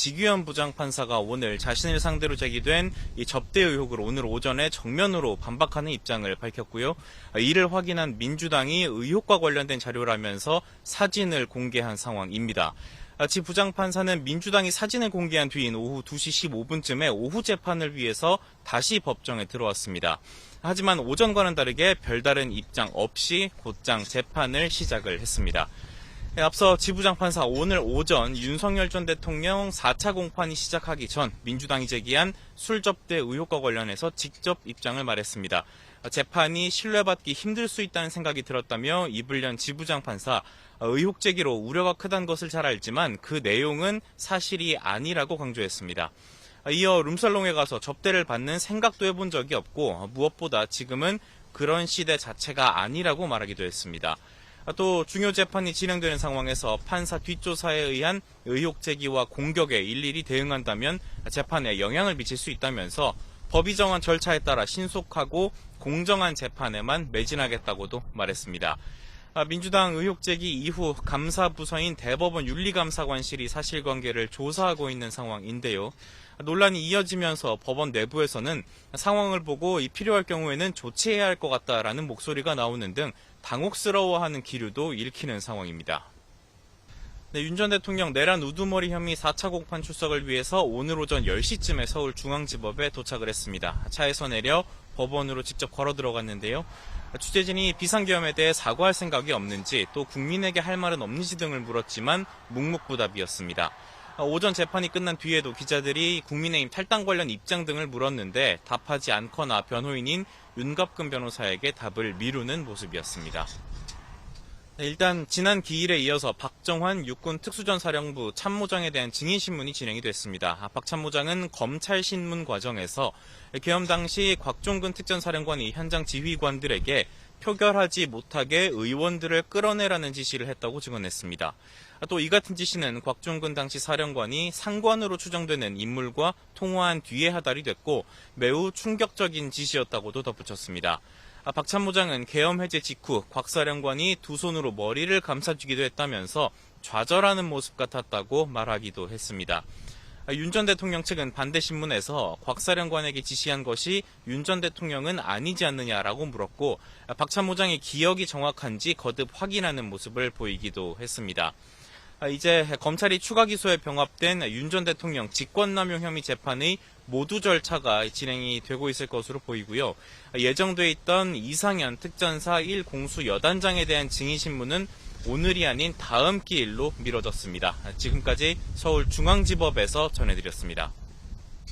지규현 부장판사가 오늘 자신을 상대로 제기된 이 접대 의혹을 오늘 오전에 정면으로 반박하는 입장을 밝혔고요. 이를 확인한 민주당이 의혹과 관련된 자료라면서 사진을 공개한 상황입니다. 지 부장판사는 민주당이 사진을 공개한 뒤인 오후 2시 15분쯤에 오후 재판을 위해서 다시 법정에 들어왔습니다. 하지만 오전과는 다르게 별다른 입장 없이 곧장 재판을 시작을 했습니다. 앞서 지 부장판사 오늘 오전 윤석열 전 대통령 4차 공판이 시작하기 전 민주당이 제기한 술접대 의혹과 관련해서 직접 입장을 말했습니다. 재판이 신뢰받기 힘들 수 있다는 생각이 들었다며 입을 연 지 부장판사, 의혹 제기로 우려가 크다는 것을 잘 알지만 그 내용은 사실이 아니라고 강조했습니다. 이어 룸살롱에 가서 접대를 받는 생각도 해본 적이 없고 무엇보다 지금은 그런 시대 자체가 아니라고 말하기도 했습니다. 또 중요 재판이 진행되는 상황에서 판사 뒷조사에 의한 의혹 제기와 공격에 일일이 대응한다면 재판에 영향을 미칠 수 있다면서 법이 정한 절차에 따라 신속하고 공정한 재판에만 매진하겠다고도 말했습니다. 민주당 의혹 제기 이후 감사부서인 대법원 윤리감사관실이 사실관계를 조사하고 있는 상황인데요. 논란이 이어지면서 법원 내부에서는 상황을 보고 필요할 경우에는 조치해야 할 것 같다라는 목소리가 나오는 등 당혹스러워하는 기류도 읽히는 상황입니다. 윤 전 대통령 내란 우두머리 혐의 4차 공판 출석을 위해서 오늘 오전 10시쯤에 서울중앙지법에 도착을 했습니다. 차에서 내려 법원으로 직접 걸어 들어갔는데요. 취재진이 비상계엄에 대해 사과할 생각이 없는지 또 국민에게 할 말은 없는지 등을 물었지만 묵묵부답이었습니다. 오전 재판이 끝난 뒤에도 기자들이 국민의힘 탈당 관련 입장 등을 물었는데 답하지 않거나 변호인인 윤갑근 변호사에게 답을 미루는 모습이었습니다. 일단 지난 기일에 이어서 박정환 육군 특수전사령부 참모장에 대한 증인신문이 진행이 됐습니다. 박 참모장은 검찰 신문 과정에서 계엄 당시 곽종근 특전사령관이 현장 지휘관들에게 표결하지 못하게 의원들을 끌어내라는 지시를 했다고 증언했습니다. 또 이 같은 지시는 곽종근 당시 사령관이 상관으로 추정되는 인물과 통화한 뒤에 하달이 됐고 매우 충격적인 지시였다고도 덧붙였습니다. 박 참모장은 계엄 해제 직후 곽 사령관이 두 손으로 머리를 감싸주기도 했다면서 좌절하는 모습 같았다고 말하기도 했습니다. 윤 전 대통령 측은 반대 신문에서 곽 사령관에게 지시한 것이 윤 전 대통령은 아니지 않느냐라고 물었고 박 참모장의 기억이 정확한지 거듭 확인하는 모습을 보이기도 했습니다. 이제 검찰이 추가 기소에 병합된 윤 전 대통령 직권남용 혐의 재판의 모두 절차가 진행이 되고 있을 것으로 보이고요. 예정돼 있던 이상현 특전사 1 공수 여단장에 대한 증인신문은 오늘이 아닌 다음 기일로 미뤄졌습니다. 지금까지 서울중앙지법에서 전해드렸습니다.